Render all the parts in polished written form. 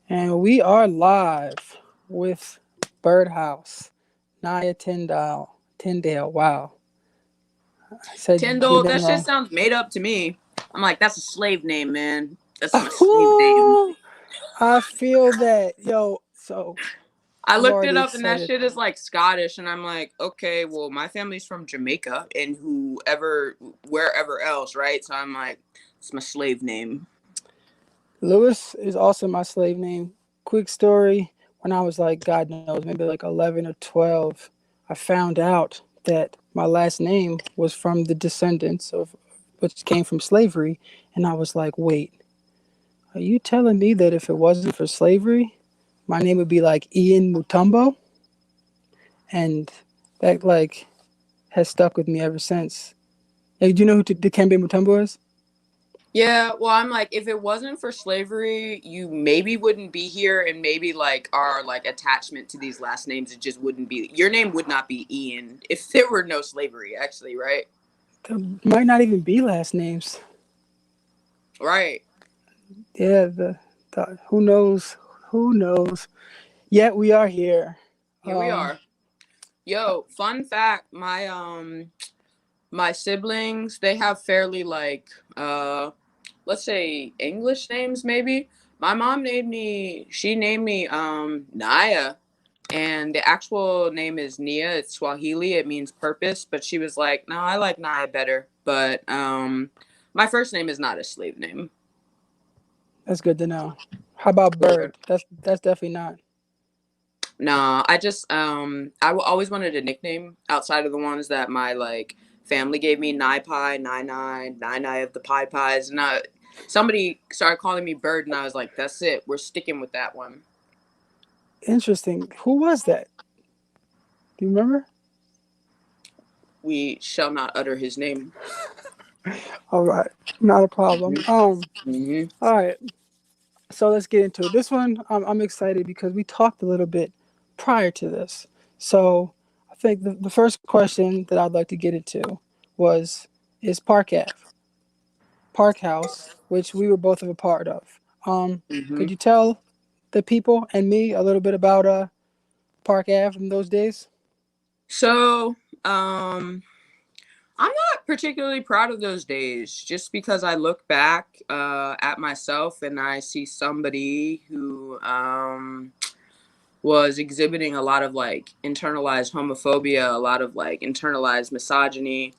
And we are live with Birdhouse, Naya Tyndale. Wow. I said your Tyndall, name that shit wrong. sounds made up to me. I'm like, that's a slave name, man. That's my slave name. I feel that. Yo, so I I'm looked it already up and that excited. shit is like Scottish, and I'm like, okay, well, my family's from Jamaica and wherever else, right? So I'm like, it's my slave name. Lewis is also my slave name. Quick story, when I was like, God knows, maybe like 11 or 12, I found out that my last name was from the descendants of which came from slavery. And I was like, wait, are you telling me that if it wasn't for slavery, my name would be like Ian Mutombo? And that like has stuck with me ever since. Hey, do you know who Dikembe Mutombo is? Yeah, well, I'm like, if it wasn't for slavery, you maybe wouldn't be here, and maybe like our like attachment to these last names, it just wouldn't be. Your name would not be Ian if there were no slavery, actually, right? There might not even be last names. Right. Yeah, the who knows? Who knows? Yet we are here. Here we Um, are. Yo, fun fact, my siblings, they have fairly like let's say English names maybe. My mom named me Naya, and the actual name is Nia. It's Swahili. It means purpose, but she was like, "No, I like Naya better." But my first name is not a slave name. that's good to know. How about Word. Bird? That's definitely not. Nah, always wanted a nickname outside of the ones that my like family gave me. Nine Pie, Nine Nine, Nine Nine of the Pie Pies. And somebody started calling me Bird, and I was like, "That's it. We're sticking with that one." Interesting. Who was that? Do you remember? We shall not utter his name. All right, not a problem. Mm-hmm. All right. So let's get into it. This one, I'm excited because we talked a little bit prior to this. So I think the first question that I'd like to get into was is Park Ave, Park House, which we were both of a part of. Mm-hmm. Could you tell the people and me a little bit about Park Ave in those days? So, um, I'm not particularly proud of those days, just because I look back at myself and I see somebody who was exhibiting a lot of like internalized homophobia, a lot of like internalized misogyny.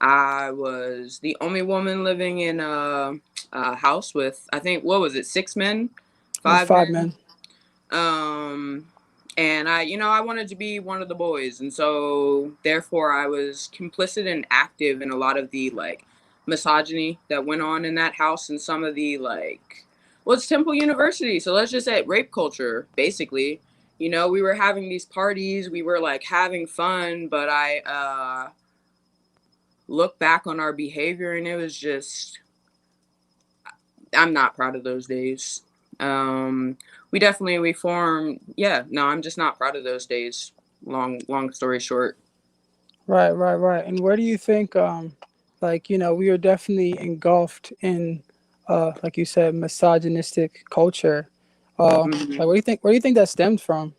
I was the only woman living in a house with, I think, what was it, six men, It was five five men. men. Um, and I wanted to be one of the boys, and so therefore I was complicit and active in a lot of the like misogyny that went on in that house, and some of the like, well, it's Temple University, so let's just say rape culture, basically. We were having these parties, we were like having fun, but I look back on our behavior, and it was just, I'm not proud of those days. Um, we formed. Yeah, no, I'm just not proud of those days. Long story short. Right, right, right. And where do you think, like, we are definitely engulfed in, like you said, misogynistic culture. Mhm. Like, where do you think that stems from?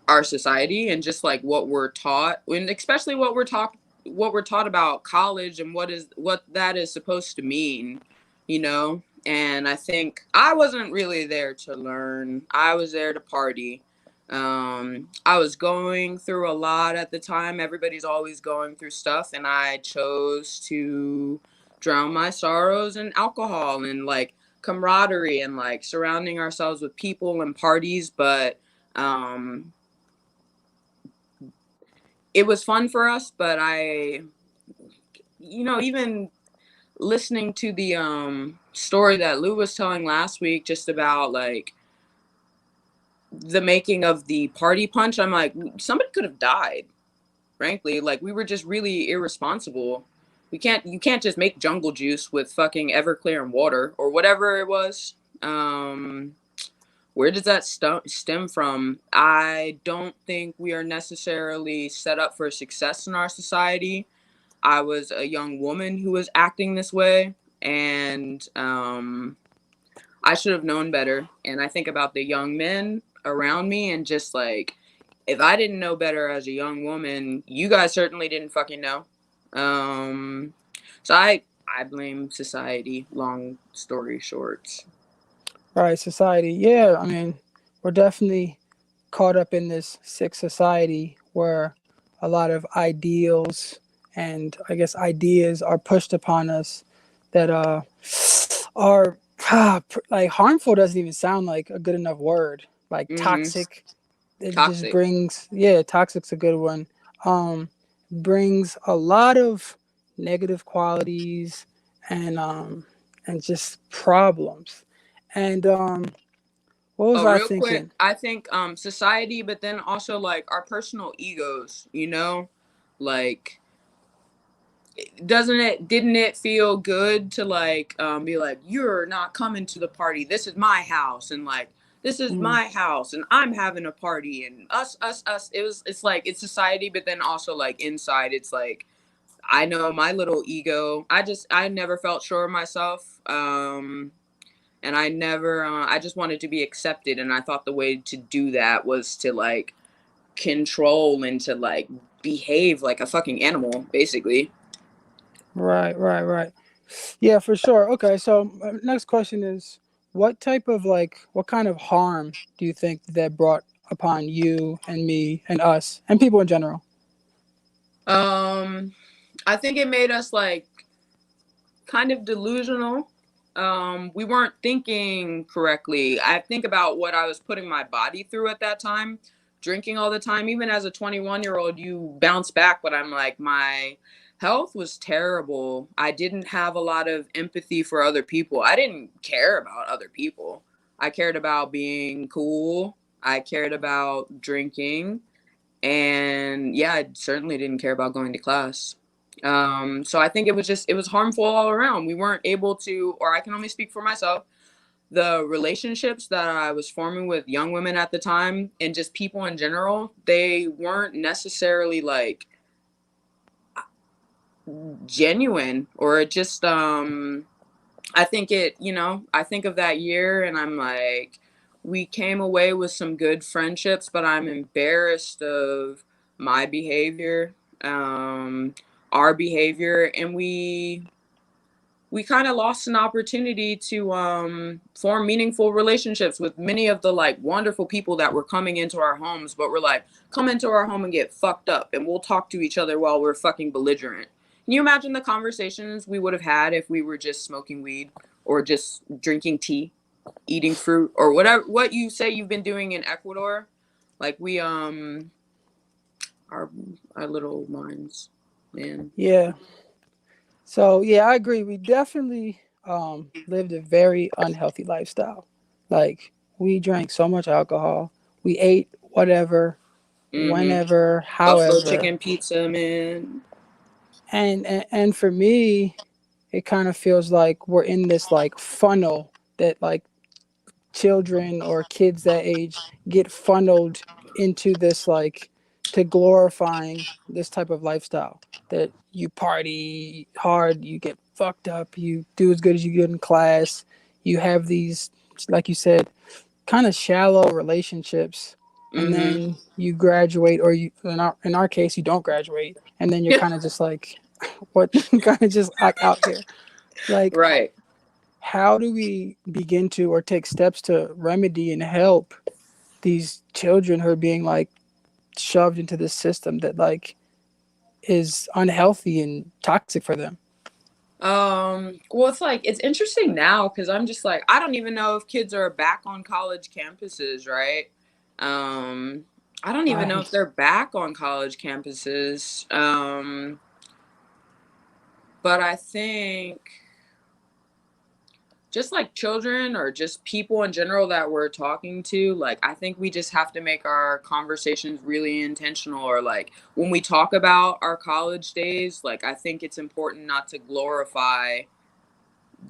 Our society and just like what we're taught, and especially what we're taught about college and what that is supposed to mean, you know. And I think I wasn't really there to learn. I was there to party. I was going through a lot at the time. Everybody's always going through stuff, and I chose to drown my sorrows in alcohol and like camaraderie and like surrounding ourselves with people and parties. But um it was fun for us, but even listening to the story that Lou was telling last week just about like the making of the party punch, I'm like, somebody could have died, frankly. Like, we were just really irresponsible. You can't just make jungle juice with fucking Everclear and water or whatever it was. Where does that stem from? I don't think we are necessarily set up for success in our society. I was a young woman who was acting this way, and I should have known better. And I think about the young men around me and just like, if I didn't know better as a young woman, you guys certainly didn't fucking know. Um, so I blame society. Long story short. Right, society. Yeah, I mean, we're definitely caught up in this sick society where a lot of ideals and I guess ideas are pushed upon us that are like harmful doesn't even sound like a good enough word. Like Mm-hmm. toxic, it just Toxic. brings, yeah, toxic's a good one. Um, brings a lot of negative qualities and and just problems. And what was Oh, I real quick, thinking? I think society, but then also like our personal egos, you know? Like didn't it feel good to like be like, you're not coming to the party. This is my house, and like this is Mm, my house and I'm having a party and us. It's like it's society, but then also like inside it's like I know my little ego. I never felt sure of myself. And I never I just wanted to be accepted, and I thought the way to do that was to like control and to like behave like a fucking animal basically. right, right, right. Yeah, for sure. Okay, so next question is, what type of like, what kind of harm do you think that brought upon you and me and us and people in general? um I think it made us like kind of delusional. We weren't thinking correctly. I think about what I was putting my body through at that time, drinking all the time. Even as a 21-year-old, you bounce back, but I'm like, my health was terrible. I didn't have a lot of empathy for other people. I didn't care about other people. I cared about being cool. I cared about drinking. And yeah, I certainly didn't care about going to class. So I think it was harmful all around. We weren't able to, or I can only speak for myself, the relationships that I was forming with young women at the time and just people in general, they weren't necessarily like genuine or just I think I think of that year and I'm like, we came away with some good friendships, but I'm embarrassed of my behavior, um, our behavior, and we kind of lost an opportunity to form meaningful relationships with many of the like wonderful people that were coming into our homes, but we're like, come into our home and get fucked up, and we'll talk to each other while we're fucking belligerent. Can you imagine the conversations we would have had if we were just smoking weed or just drinking tea, eating fruit, or whatever what you say you've been doing in Ecuador? Like we our our little minds, man. Yeah. So yeah, I agree. We definitely lived a very unhealthy lifestyle. Like we drank so much alcohol. We ate whatever, Mm-hmm. whenever, Buffalo however. chicken pizza, man. And for me, it kind of feels like we're in this like funnel that like children or kids that age get funneled into this like to glorifying this type of lifestyle that you party hard, you get fucked up, you do as good as you get in class, you have these, like you said, kind of shallow relationships, and Mm-hmm. then you graduate, or you in our case you don't graduate, and then you're kind of just like what kind of just like out here like Right. how do we begin to or take steps to remedy and help these children who are being like shoved into this system that like is unhealthy and toxic for them? Well, it's like it's interesting now because I'm just like I don't even know if kids are back on college campuses, right? Um, I don't even know I if they're back on college campuses. But I think just like children or just people in general that we're talking to, like I think we just have to make our conversations really intentional, or like when we talk about our college days, like I think it's important not to glorify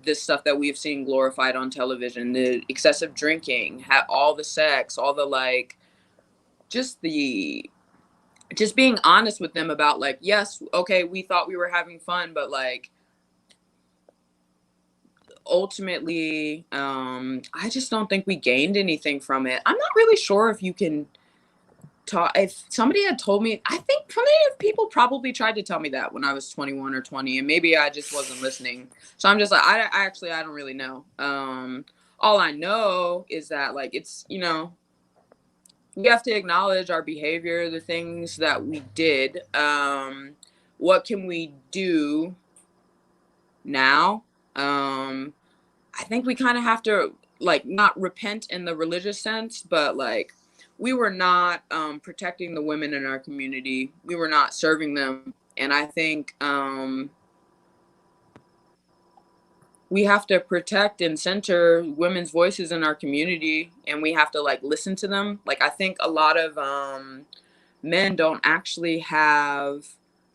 this stuff that we've seen glorified on television, the excessive drinking, all the sex, all the like just the just being honest with them about like, yes, okay, we thought we were having fun, but like ultimately, I just don't think we gained anything from it. I'm not really sure if you can talk. If somebody had told me, I think plenty of people probably tried to tell me that when I was 21 or 20, and maybe I just wasn't listening. So I'm just like, I don't really know. All I know is that, like, it's, we have to acknowledge our behavior, the things that we did. What can we do now? I think we kind of have to, like, not repent in the religious sense, but like, we were not protecting the women in our community. We were not serving them, and I think we have to protect and center women's voices in our community, and we have to, like, listen to them. Like, I think a lot of men don't actually have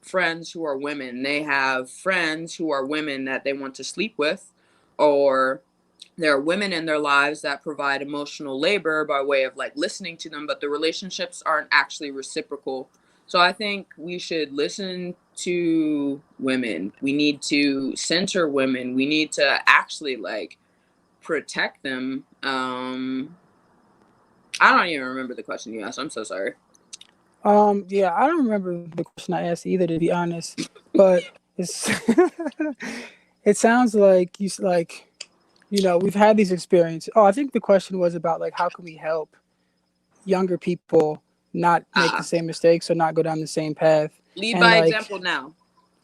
friends who are women. They have friends who are women that they want to sleep with, or there are women in their lives that provide emotional labor by way of, like, listening to them, but the relationships aren't actually reciprocal. So I think we should listen to women. We need to center women. We need to actually, like, protect them. I don't even remember the question you asked. I'm so sorry. Yeah, I don't remember the question I asked either, to be honest. But it's it sounds like we've had these experiences. Oh, I think the question was about like how can we help younger people not make the Ah, same mistakes or not go down the same path, lead and by like example now.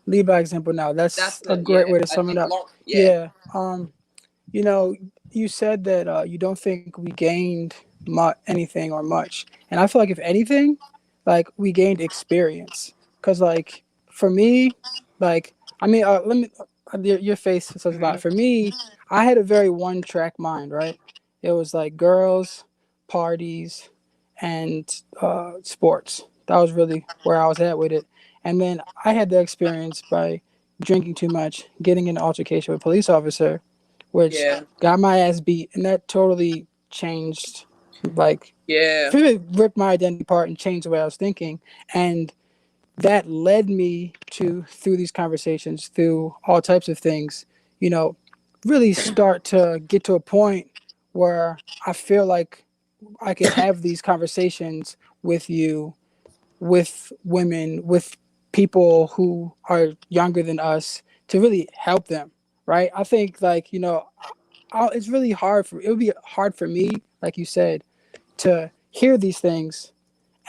lead by example. Now That's that's a the, great yeah. way to I sum it think up. long. Yeah. Yeah. You know, you said that you don't think we gained anything or much, and I feel like if anything, like we gained experience. Cause like for me, like I mean, let me. Your face says a lot. Hmm. For me, I had a very one track mind. Right, it was like girls, parties, and sports. That was really where I was at with it. And then I had the experience by drinking too much, getting in an altercation with a police officer, which Yeah. got my ass beat, and that totally changed, like, Yeah. really ripped my identity apart and changed the way I was thinking. And that led me to, through these conversations, through all types of things, you know, really start to get to a point where I feel like I could have these conversations with you, with women, with people who are younger than us, to really help them, right? I think, like, it's really hard for, it would be hard for me, like you said, to hear these things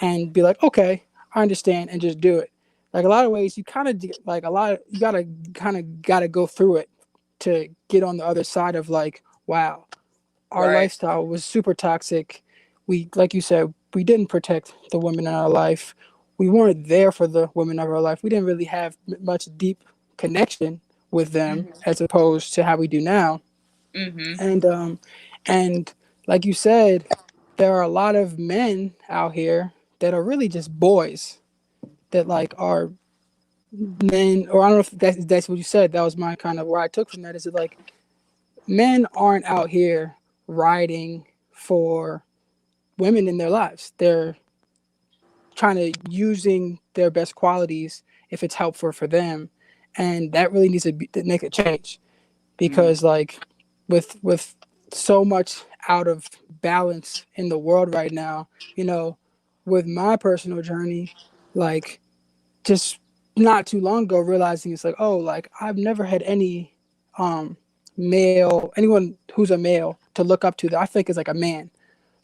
and be like, okay, I understand, and just do it. Like a lot of ways, you kind of like a lot. You gotta go through it to get on the other side of like, wow, our Right. lifestyle was super toxic. We, like you said, we didn't protect the women in our life. We weren't there for the women of our life. We didn't really have much deep connection with them Hmm. as opposed to how we do now. Hmm. And like you said, there are a lot of men out here that are really just boys that like are men, or I don't know if that's what you said. That was my kind of where I took from that, is it like men aren't out here riding for women in their lives. They're trying to using their best qualities if it's helpful for them, and that really needs to make a change, Hmm. because like with so much out of balance in the world right now, you know, with my personal journey, like just not too long ago realizing it's like, oh, like I've never had any um anyone who's a male to look up to that I think is like a man.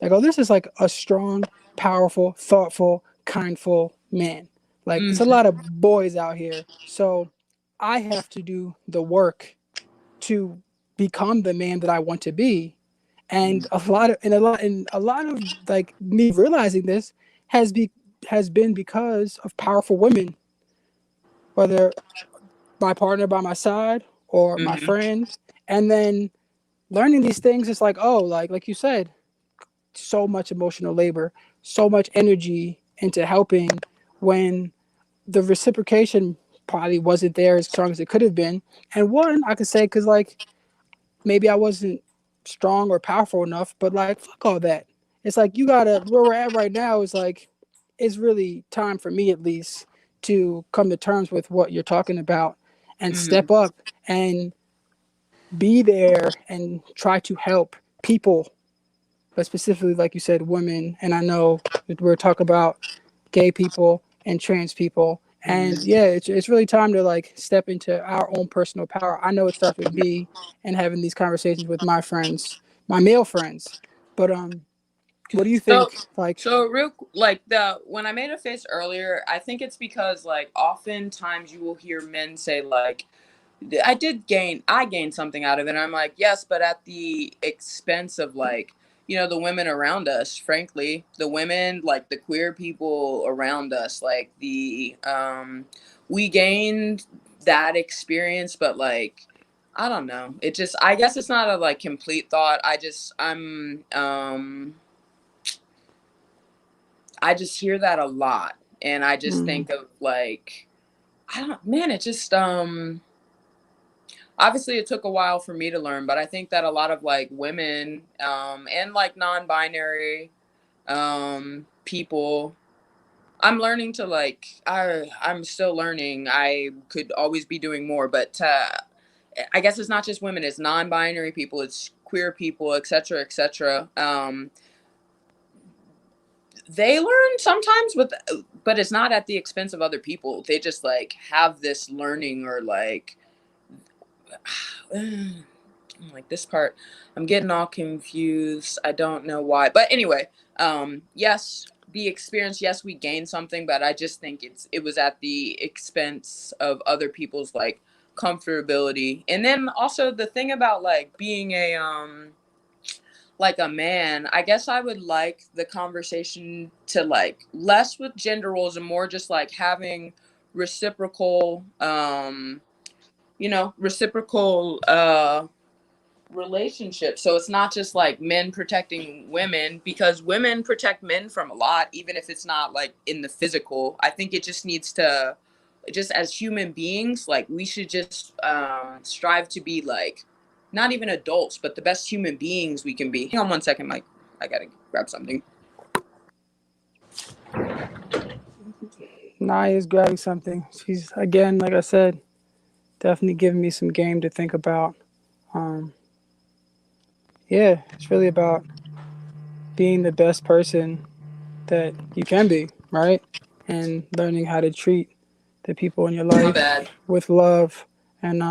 Like, oh, this is like a strong, powerful, thoughtful, kindful man. Like, it's a Hmm. lot of boys out here. So I have to do the work to become the man that I want to be. And a lot of like me realizing this has be has been because of powerful women, whether my partner by my side or my Hmm. friend. And then learning these things is like, oh, like you said, so much emotional labor, so much energy into helping when the reciprocation probably wasn't there as strong as it could have been. And one, I could say, because like maybe I wasn't strong or powerful enough, but like, fuck all that. It's like, you gotta, where we're at right now is like, it's really time for me at least to come to terms with what you're talking about and Hmm. step up and be there and try to help people, but specifically, like you said, women. And I know that we're talking about gay people and trans people. And Mhm. yeah, it's really time to like step into our own personal power. I know it starts with me and having these conversations with my friends, my male friends. But what do you So, think? Like, like the when I made a face earlier, I think it's because like oftentimes you will hear men say like, I gained something out of it. And I'm like, yes, but at the expense of like, the women around us, frankly, the women, like the queer people around us, like we gained that experience, but like, I don't know. I guess it's not a like complete thought. I just hear that a lot. And I just mm, think of like, I don't, man, it just, obviously it took a while for me to learn, but I think that a lot of like women, and like non-binary, people, I'm learning to like, I'm still learning. I could always be doing more, but, I guess it's not just women, it's non-binary people, it's queer people, etc., etc. They learn sometimes but it's not at the expense of other people. They just like have this learning or like like this part, I'm getting all confused. I don't know why, but anyway, yes, the experience, yes, we gained something, but I just think it was at the expense of other people's like comfortability. And then also the thing about like being a like a man, I guess I would like the conversation to like less with gender roles and more just like having reciprocal reciprocal relationships. So it's not just like men protecting women, because women protect men from a lot, even if it's not like in the physical. I think it just needs to, just as human beings, like we should just strive to be like not even adults, but the best human beings we can be. Hang on one second, Mike. I gotta grab something. Naya's grabbing something. She's again, like I said, definitely giving me some game to think about. Um, yeah, it's really about being the best person that you can be, right? And learning how to treat the people in your My life bad. with love. And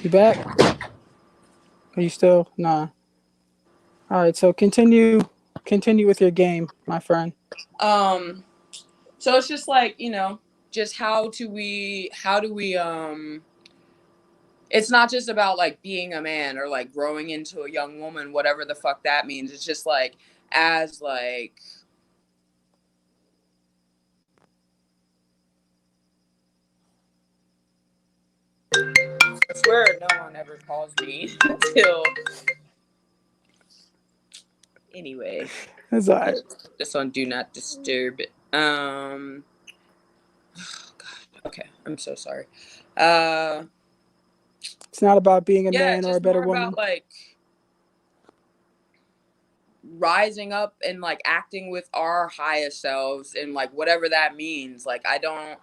you back? Are you still? Nah. All right. So continue with your game, my friend. um so it's just like, just how do we it's not just about like being a man or like growing into a young woman, whatever the fuck that means. It's just like, as like, I swear no one ever calls me until, anyway, That's all let's right. put this on do not disturb. Oh god, okay, I'm so sorry. uh It's not about being a yeah, man it's or a just better more about woman. like rising up and like acting with our highest selves, and like whatever that means. Like I don't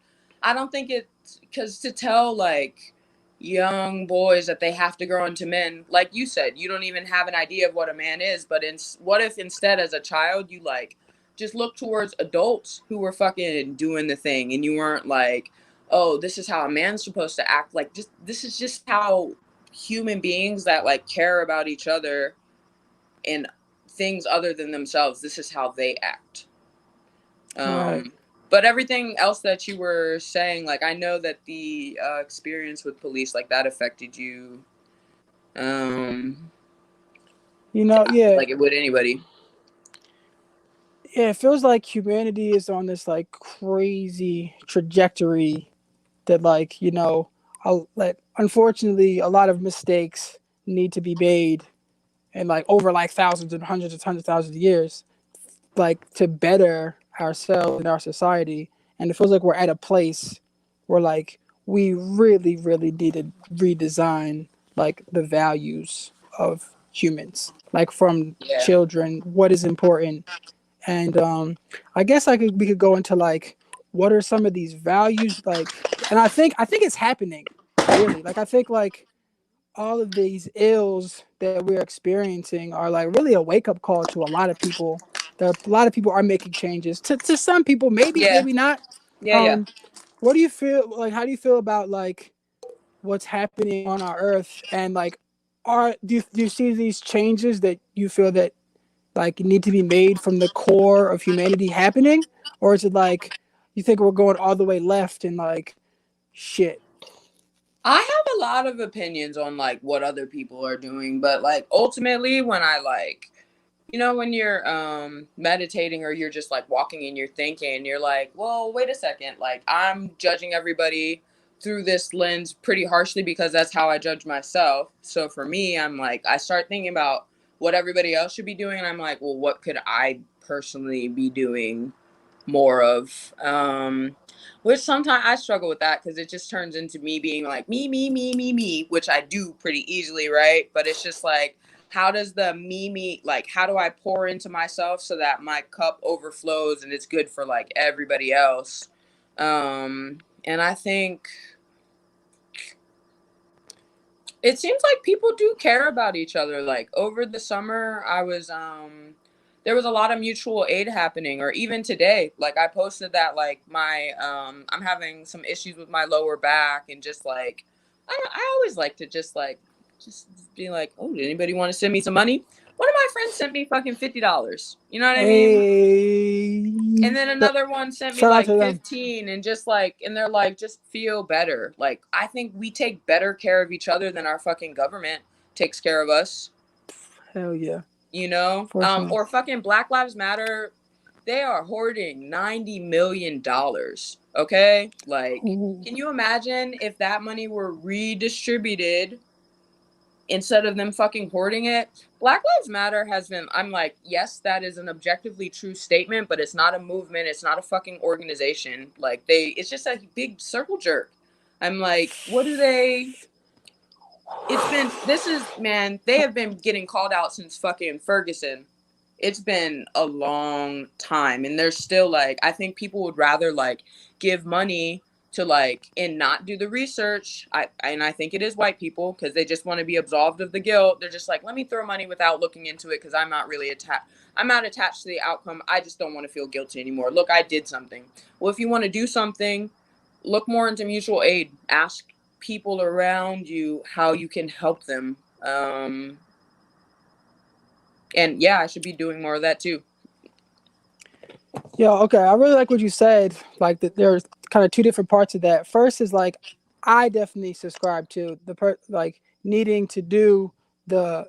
think it's because to tell like young boys that they have to grow into men, like you said, you don't even have an idea of what a man is. But what if instead as a child you like just look towards adults who were fucking doing the thing, and you weren't like, oh, this is how a man's supposed to act. Like, just this is just how human beings that like care about each other and things other than themselves, this is how they act. Right. But everything else that you were saying, like I know that the experience with police, like that affected you, um Yeah, like it would anybody. yeah. It feels like humanity is on this like crazy trajectory that like unfortunately a lot of mistakes need to be made and like over like thousands and hundreds of hundreds of thousands of years like to better ourselves and our society. And it feels like we're at a place where like we really need to redesign like the values of humans, like from Yeah. children, what is important. And I guess we could go into like what are some of these values like. And I think it's happening, really. Like I think like all of these ills that we're experiencing are like really a wake up call to a lot of people. That a lot of people are making changes. To some people, maybe, Yeah, maybe not. yeah, yeah. Um, what do you feel like? How do you feel about like what's happening on our Earth? And like, do you see these changes that you feel that like need to be made from the core of humanity happening, or is it like you think we're going all the way left and like shit? I have a lot of opinions on like what other people are doing, but like ultimately when I like, you know, when you're meditating or you're just like walking and you're thinking, you're like, well, wait a second, like I'm judging everybody through this lens pretty harshly because that's how I judge myself. So for me, I'm like I start thinking about what everybody else should be doing and I'm like, well, what could I personally be doing more of? Which sometimes I struggle with that because it just turns into me being like me, which I do pretty easily, right? But it's just like, how does the like, how do I pour into myself so that my cup overflows and it's good for like everybody else? And I think it seems like people do care about each other. Like over the summer, there was a lot of mutual aid happening, or even today. Like I posted that like my I'm having some issues with my lower back, and just like I always like to just be like, oh, did anybody want to send me some money? One of my friends sent me fucking $50. You know what I mean? And Hey, then another one sent me shout out like to them. 15 and just like and they're like just feel better. Like I think we take better care of each other than our fucking government takes care of us, Hell yeah, you know? fortunately. Or fucking Black Lives Matter, they are hoarding $90 million. Okay? Like, Ooh. can you imagine if that money were redistributed instead of them fucking hoarding it? Black Lives Matter has been, I'm like, yes, that is an objectively true statement, but it's not a movement, it's not a fucking organization. Like it's just a big circle jerk. I'm like, what do they it's been this is man, they have been getting called out since fucking Ferguson. It's been a long time and they're still like, I think people would rather like give money to like and not do the research. I think it is white people because they just want to be absolved of the guilt. They're just like, let me throw money without looking into it because I'm not really attached. I'm not attached to the outcome. I just don't want to feel guilty anymore. Look, I did something. Well, if you want to do something, look more into mutual aid. Ask people around you how you can help them. And yeah, I should be doing more of that too. Yeah, okay. I really like what you said. Like that, there's kind of two different parts of that. First is like I definitely subscribe to like needing to do the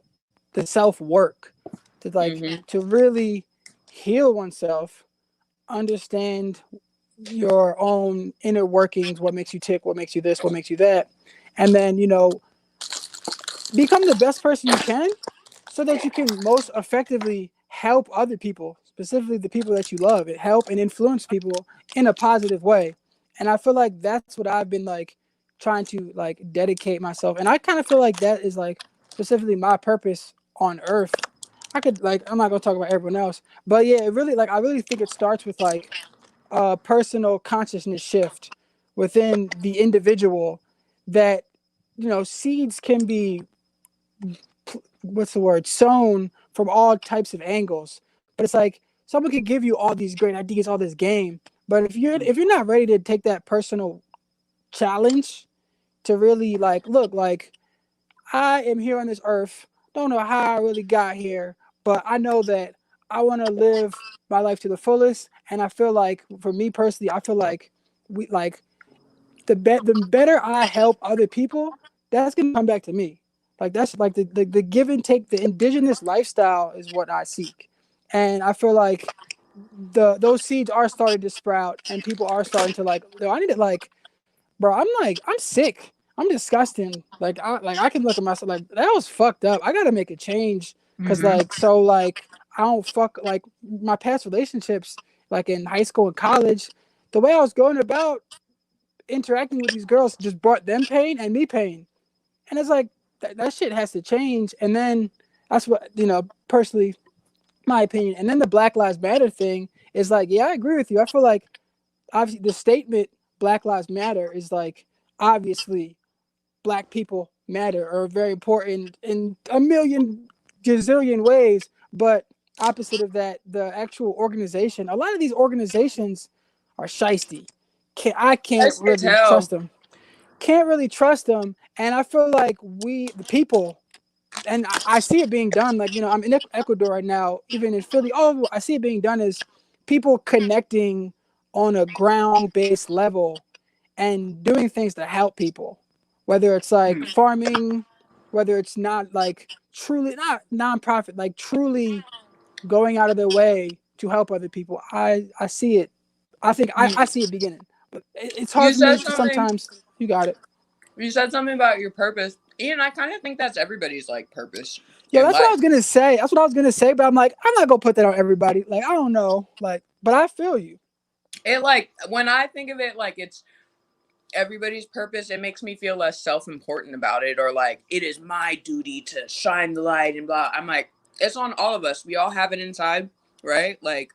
the self work to like Mm-hmm. to really heal oneself, understand your own inner workings, what makes you tick, what makes you this, what makes you that, and then become the best person you can so that you can most effectively help other people, specifically the people that you love, and help and influence people in a positive way. And I feel like that's what I've been like trying to like dedicate myself. And I kind of feel like that is like specifically my purpose on earth. I could like I'm not gonna talk about everyone else, but yeah, it really like I really think it starts with like a personal consciousness shift within the individual that seeds can be what's the word sown from all types of angles, but it's like someone could give you all these great ideas, all this game, but if you're not ready to take that personal challenge to really like look like I am here on this earth, don't know how I really got here, but I know that I want to live my life to the fullest. And I feel like for me personally, I feel like we like the better I help other people, that's gonna come back to me. Like that's like the give and take, the indigenous lifestyle is what I seek. And I feel like those seeds are starting to sprout and people are starting to like, yo, I need to like, bro, I'm sick. I'm disgusting. Like I can look at myself like that was fucked up. I gotta make a change. Cause Mm-hmm. like so like I don't fuck like my past relationships, like in high school and college, the way I was going about interacting with these girls just brought them pain and me pain. And it's like that shit has to change. And then that's what personally, my opinion. And then the Black Lives Matter thing is like, yeah, I agree with you. I feel like obviously the statement Black Lives Matter is like obviously black people matter or very important in a million gazillion ways. But opposite of that, the actual organization, a lot of these organizations are shisty. I can't Spicy as really trust hell. them. Can't really trust them. And I feel like we, the people, and I see it being done. Like, I'm in Ecuador right now, even in Philly. Oh, I see it being done is people connecting on a ground based level and doing things to help people, whether it's like Hmm. farming, whether it's not like truly not nonprofit, like truly going out of their way to help other people. I see it. I think I see it beginning, but it's hard You for me said to something. sometimes. You got it. You said something about your purpose, Ian. I kind of think that's everybody's like purpose Yo, in that's what I life. was gonna say. That's what I was gonna say, but I'm like, I'm not gonna put that on everybody. Like, I don't know. Like, but I feel you. It like when I think of it like it's everybody's purpose, it makes me feel less self-important about it, or like it is my duty to shine the light and blah. I'm like, it's on all of us. We all have it inside, right? Like,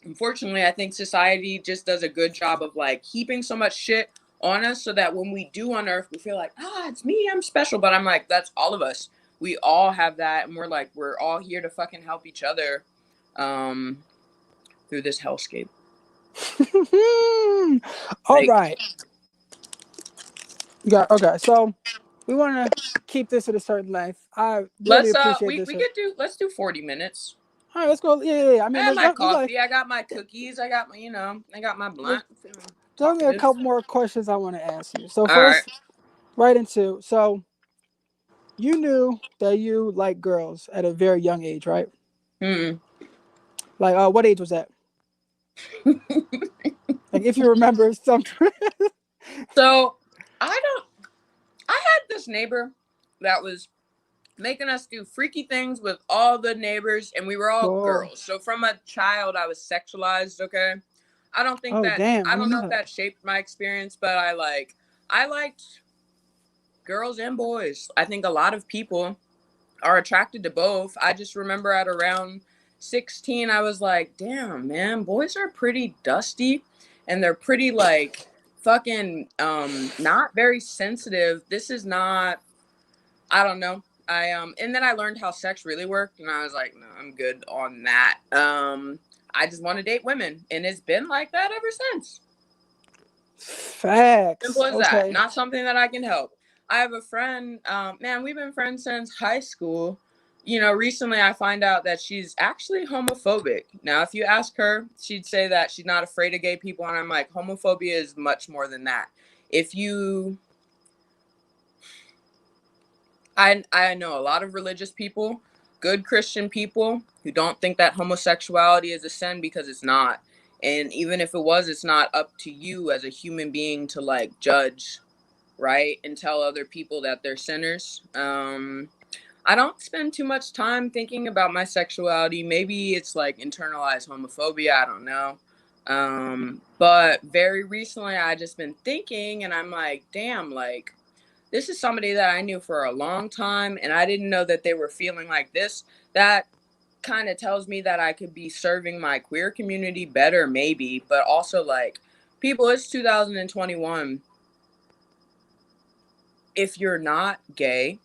unfortunately, I think society just does a good job of like heaping so much shit on us so that when we do unearth, we feel like, it's me, I'm special. But I'm like, that's all of us. We all have that, and we're like, we're all here to fucking help each other um through this hellscape. All Like, right. Got okay. So we want to keep this at a certain length. I really let's appreciate we this. could do let's do 40 minutes. All right, let's go. Yeah, yeah, yeah. I I mean, have my there's like coffee, I got my cookies, I got my, I got my there's, blunt. there's only a Talkative. couple more questions I want to ask you. So All right. first, right into so you knew that you like girls at a very young age, right? Hmm. Like, what age was that? Like, if you remember something. So I don't I had this neighbor that was making us do freaky things with all the neighbors, and we were all Oh, girls. So from a child I was sexualized, okay? I don't think oh, that damn! I I don't didn't know know if that. that shaped my experience, but I liked girls and boys. I think a lot of people are attracted to both. I just remember at around 16, I was like, damn, man, boys are pretty dusty and they're pretty like fucking not very sensitive. This is not, I don't know. And then I learned how sex really worked, and I was like, no, I'm good on that. I just want to date women, and it's been like that ever since. Simple Facts. as that. Okay. Not something that I can help. I have a friend, man, we've been friends since high school. Recently I find out that she's actually homophobic. Now, if you ask her, she'd say that she's not afraid of gay people. And I'm like, homophobia is much more than that. If you, I know a lot of religious people, good Christian people who don't think that homosexuality is a sin because it's not. And even if it was, it's not up to you as a human being to like judge, right, and tell other people that they're sinners. I don't spend too much time thinking about my sexuality. Maybe it's like internalized homophobia. I don't know. But very recently, I just been thinking, and I'm like, damn, like this is somebody that I knew for a long time, and I didn't know that they were feeling like this. That kind of tells me that I could be serving my queer community better, maybe, but also like people, it's 2021. If you're not gay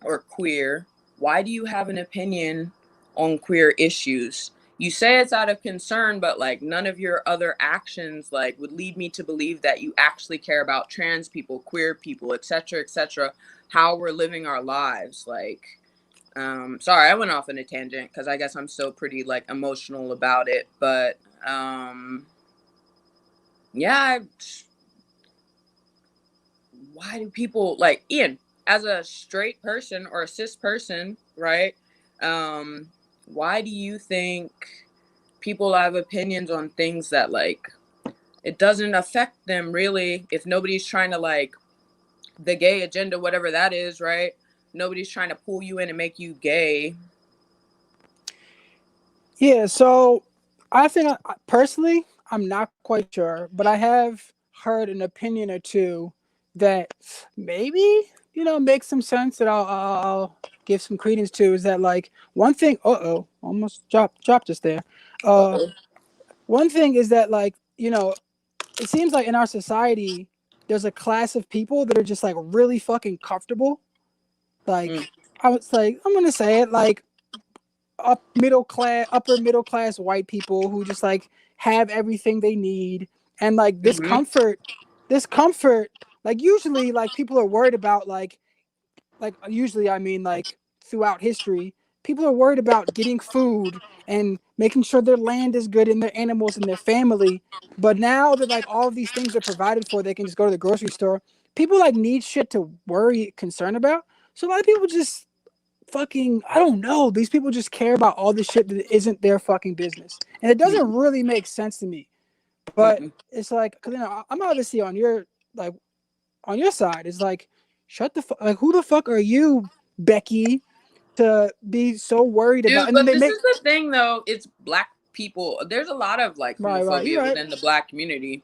or queer, why do you have an opinion on queer issues? You say it's out of concern, but like none of your other actions like would lead me to believe that you actually care about trans people, queer people, etc., how we're living our lives. Like, sorry, I went off on a tangent because I guess I'm still pretty like emotional about it, but yeah, why do people like Ian as a straight person or a cis person, right? Um, why do you think people have opinions on things that like it doesn't affect them really if nobody's trying to like the gay agenda, whatever that is, right? Nobody's trying to pull you in and make you gay. Yeah. So I think personally, I'm not quite sure, but I have heard an opinion or two that maybe makes some sense that I'll give some credence to. Is that like one thing? Almost dropped us there. Uh, Uh-oh. One thing is that like it seems like in our society. there's a class of people that are just like really fucking comfortable. Mm, Like I was like, I'm gonna say it like upper middle class white people who just like have everything they need, and like mm-hmm. this comfort, like usually like people are worried about like usually I mean like throughout history, people are worried about getting food and making sure their land is good and their animals and their family. But now that like all of these things are provided for, they can just go to the grocery store. People like need shit to worry, concern about. So a lot of people just fucking, I don't know. These people just care about all this shit that isn't their fucking business, and it doesn't really make sense to me. But Mm-mm. it's like, cause I'm obviously on your like on your side. It's like, shut the fuck. Like, who the fuck are you, Becky, to be so worried about? Dude, And then but they this make is the thing though. It's black people. There's a lot of like right. You're homophobia right. within the black community.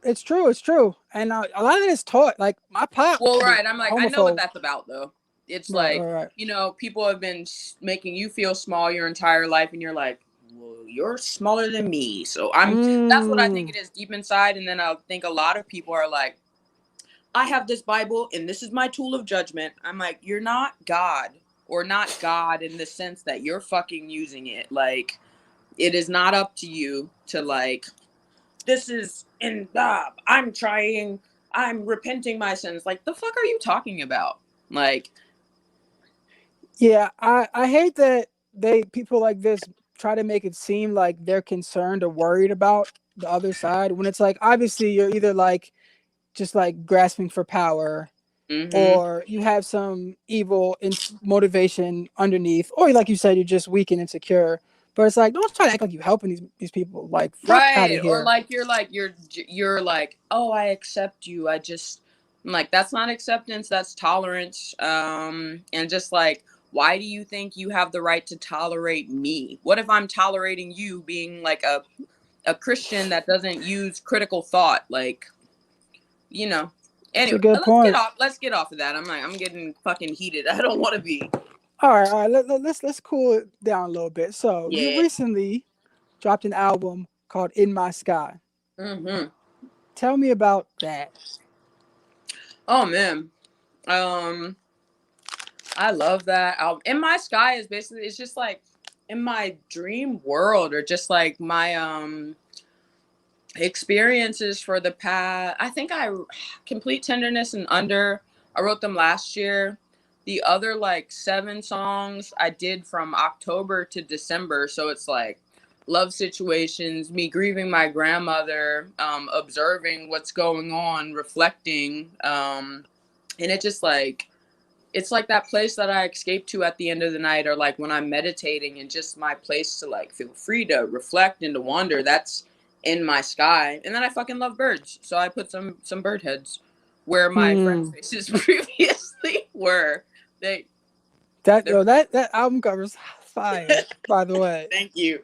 It's true. It's true. And a lot of it is taught. Like my pop Well, was right. I'm like, I know what homophobe. that's about though. It's Right. like, Right. Right. people have been making you feel small your entire life, and you're like, well, you're smaller than me. So that's what I think Mm. it is deep inside. And then I think a lot of people are like, I have this Bible and this is my tool of judgment. I'm like, you're not God, or not God in the sense that you're fucking using it. Like, it is not up to you to like, this is in I'm trying, I'm repenting my sins. Like, the fuck are you talking about? Like, Yeah. I hate that they people like this try to make it seem like they're concerned or worried about the other side when it's like obviously you're either like just like grasping for power, mm-hmm. or you have some evil motivation underneath, or like you said, you're just weak and insecure. But it's like, don't try to act like you helping these people. Like, fuck out of Right. Or here. like, you're like, oh, I accept you. I'm like, that's not acceptance, that's tolerance. And just like, why do you think you have the right to tolerate me? What if I'm tolerating you being like a Christian that doesn't use critical thought? Like, you know. It's a Anyway, good point. let's get off of that. I'm getting fucking heated. I don't want to be. All right. Let's cool it down a little bit. So you Yeah. recently dropped an album called "In My Sky." Mm-hmm. Tell me about that. Oh man. Um I love that album. In My Sky is basically, it's just like in my dream world, or just like my experiences for the past. I think I Complete Tenderness and Under, I wrote them last year. The other like 7 songs I did from October to December. So it's like love situations, me grieving my grandmother, observing what's going on, reflecting, and it just like, it's like that place that I escape to at the end of the night, or like when I'm meditating, and just my place to like feel free to reflect and to wander. That's In My Sky. And then I fucking love birds, so I put some bird heads where my friends' Hmm. faces previously were. They That they're yo that album cover's fire. By the way, Thank you,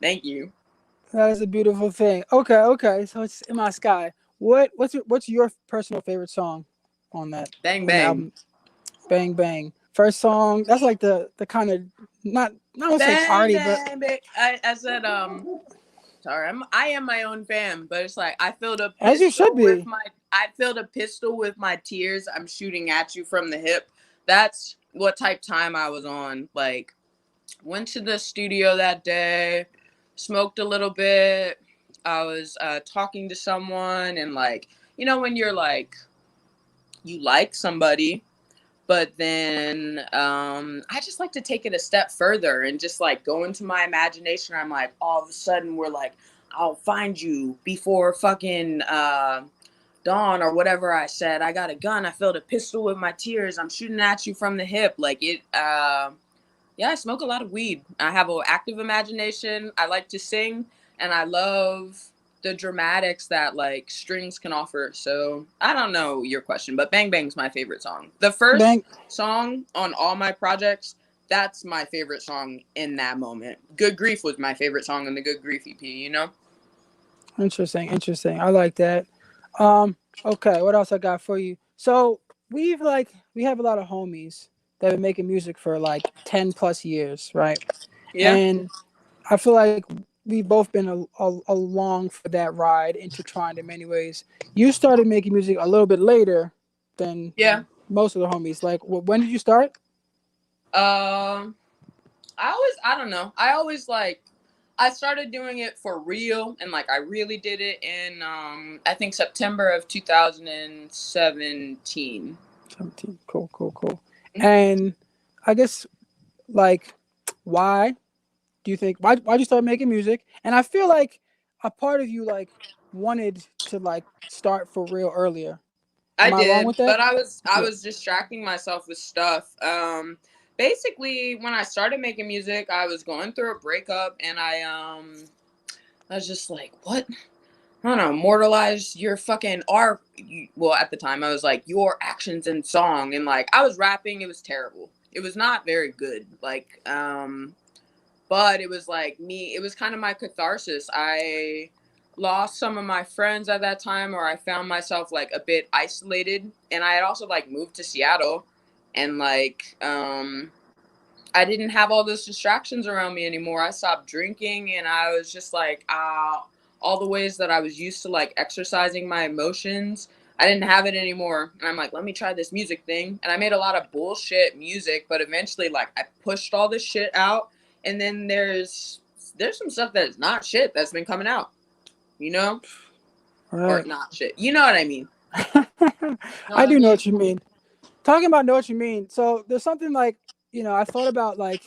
thank you. that is a beautiful thing. Okay. Okay. So it's "In My Sky." What's your personal favorite song on that Bang on the bang album? Bang Bang. First song. That's like the kind of not gonna say bang party, but bang bang. I said sorry, I am my own fan, but it's like as you should be. I filled a pistol with my tears. I'm shooting at you from the hip. That's what type time I was on. Like, went to the studio that day, smoked a little bit. I was talking to someone, and like, when you're like, you like somebody, but then I just like to take it a step further and just like go into my imagination. I'm like, all of a sudden we're like, I'll find you before fucking dawn, or whatever I said. I got a gun, I filled a pistol with my tears, I'm shooting at you from the hip. Like, it yeah, I smoke a lot of weed. I have an active imagination. I like to sing, and I love the dramatics that like strings can offer. So I don't know your question, but Bang Bang's my favorite song. The first Bang. song on all my projects, that's my favorite song in that moment. Good Grief was my favorite song on the Good Grief EP. Interesting. Interesting. I like that. Um. Okay. What else I got for you? So we have a lot of homies that have been making music for like 10 plus years, right? Yeah. And I feel like we've both been along for that ride, intertwined in many ways. You started making music a little bit later than Yeah. most of the homies. Like, when did you start? Um, I don't know. I always like, I started doing it for real, and like I really did it in I think September of 2017. 17. Cool, cool, cool. And I guess, like, why do you think, why'd you start making music? And I feel like a part of you, like, wanted to, like, start for real earlier. I Am I wrong did, with that? but I Yeah. was distracting myself with stuff. Basically, when I started making music, I was going through a breakup, and I was just like, what? I don't know, immortalize your fucking art. Well, at the time, I was like, your actions and song, and like I was rapping. It was terrible. It was not very good. Like, but it was like me. It was kind of my catharsis. I lost some of my friends at that time, or I found myself like a bit isolated, and I had also like moved to Seattle, and like I didn't have all those distractions around me anymore. I stopped drinking, and I was just like, all the ways that I was used to like exercising my emotions, I didn't have it anymore. And I'm like, let me try this music thing. And I made a lot of bullshit music, but eventually, like, I pushed all this shit out. And then there's some stuff that is not shit that's been coming out, you know, or Right. not shit. You know what I mean? You know I what I do know mean? what you mean. Talking about know what you mean. So there's something like, I thought about, like,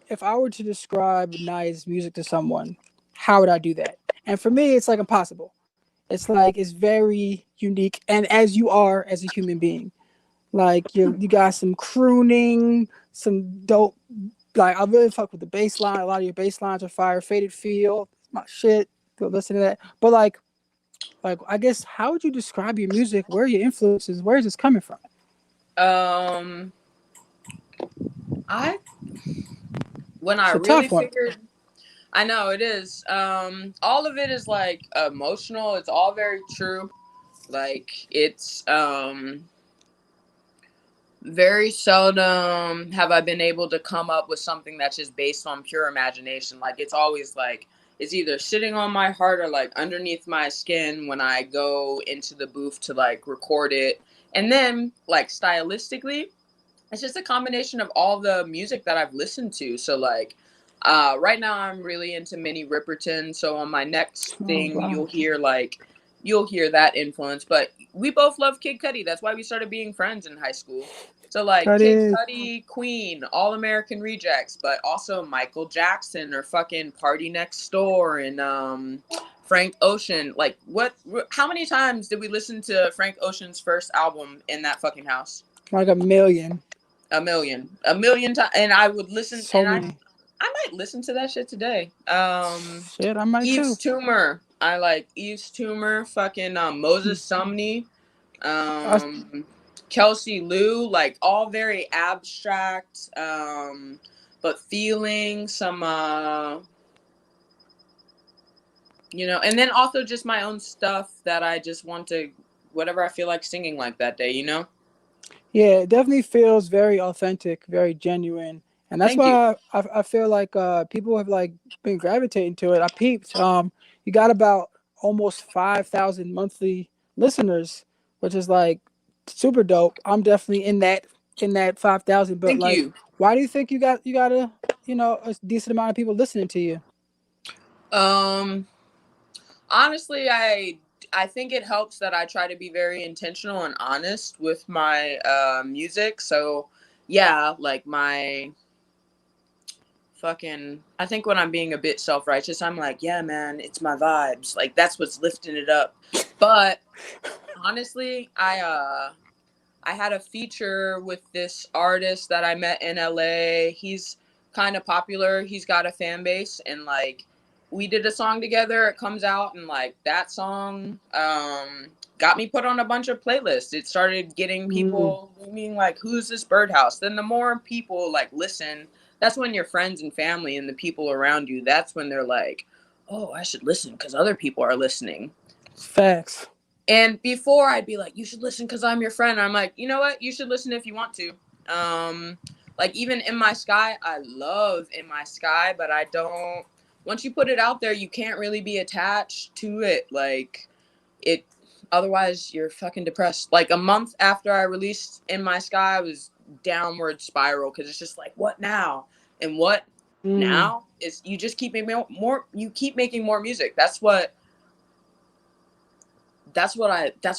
if I were to describe Nia's music to someone, how would I do that? And for me, it's like impossible. It's like it's very unique, and as you are as a human being, like you got some crooning, some dope. Like I really fuck with the bass line. A lot of your bass lines are fire. Faded Feel, my shit. Go listen to that. But like I guess, how would you describe your music? Where are your influences? Where is this coming from? Um, I when I It's a really tough one. figured I know it is. All of it is like emotional. It's all very true. Like it's very seldom have I been able to come up with something that's just based on pure imagination. Like it's always like it's either sitting on my heart or like underneath my skin when I go into the booth to like record it. And then like stylistically, it's just a combination of all the music that I've listened to. So like right now I'm really into Minnie Riperton. So on my next Oh thing wow, you'll hear that influence. But we both love Kid Cudi. That's why we started being friends in high school. So like that Kid is. Cudi, Queen, All American Rejects, but also Michael Jackson or fucking Party Next Door and Frank Ocean. Like how many times did we listen to Frank Ocean's first album in that fucking house? Like a million. A million times, and I would listen, So and many. I might listen to that shit today. Shit, I might Eve's too. Tumor, I like Eve's Tumor, fucking Hmm. Moses Sumney, I, Kelsey Lou, like all very abstract, but feeling some, and then also just my own stuff that I just want to, whatever I feel like singing like that day, you know. yeah, it definitely feels very authentic, very genuine, and that's Thank you. why I feel like people have like been gravitating to it. I peeped. You got about almost 5,000 monthly listeners, which is like super dope. I'm definitely in that 5,000. But Thank like, you. why do you think you got a decent amount of people listening to you? Um, Honestly, I think it helps that I try to be very intentional and honest with my music. So yeah, like my fucking I think when I'm being a bit self-righteous, I'm like, yeah, man, it's my vibes. Like that's what's lifting it up. But honestly, I had a feature with this artist that I met in LA. He's kind of popular. He's got a fan base, and like we did a song together. It comes out, and like that song got me put on a bunch of playlists. It started getting Mm, people being like, "Who's this Birdhouse?" Then the more people like listen, that's when your friends and family and the people around you. That's when they're like, "Oh, I should listen because other people are listening." facts. And before I'd be like, you should listen because I'm your friend. I'm like, you know what? You should listen if you want to. Like even In My Sky, I love In My Sky, but I don't once you put it out there, you can't really be attached to it. Like it, otherwise you're fucking depressed. Like a month after I released In My Sky, I was downward spiral because it's just like, what now? And what Mm. now is you just keep making more. You keep making more music. That's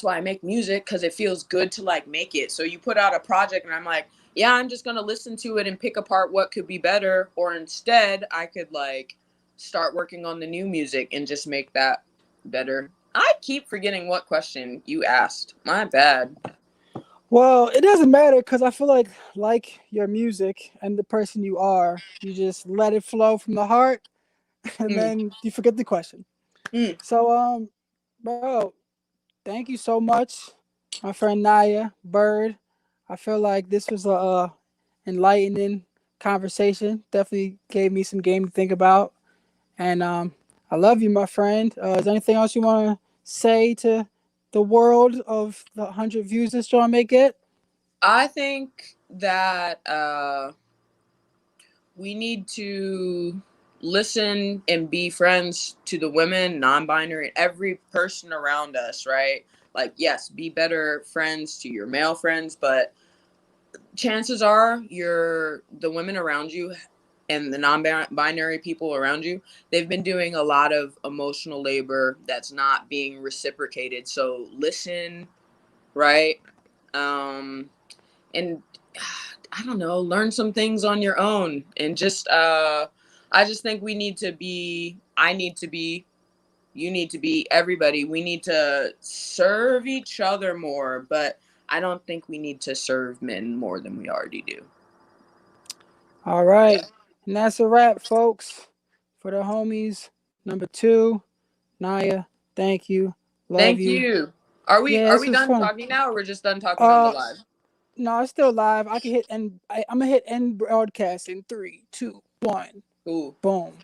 why I make music, because it feels good to like make it. So you put out a project and I'm like, yeah, I'm just gonna listen to it and pick apart what could be better, or instead I could like start working on the new music and just make that better. I keep forgetting what question you asked. My bad. Well, it doesn't matter because I feel like your music and the person you are, you just let it flow from the heart, and Mm, then you forget the question. mm. So, bro, thank you so much, my friend Naya Bird. I feel like this was a enlightening conversation. Definitely gave me some game to think about, and I love you, my friend. Is there anything else you want to say to the world of the 100 views this joint may get? I think that we need to listen and be friends to the women, non-binary, every person around us, right? Like, yes, be better friends to your male friends, but chances are the women around you and the non-binary people around you, they've been doing a lot of emotional labor that's not being reciprocated. So listen, right? Um, and I don't know, learn some things on your own, and just I just think we need to be, I need to be, you need to be, everybody, we need to serve each other more, but I don't think we need to serve men more than we already do. All right. And that's a wrap, folks. For the homies, number two, Naya, thank you. Love Thank you. you. Are we Yeah, are this we was done fun. talking now, or we're just done talking on the Uh, live? no, it's still live. I can hit end. I'm gonna hit end broadcast in three, two, one. Cool. Boom.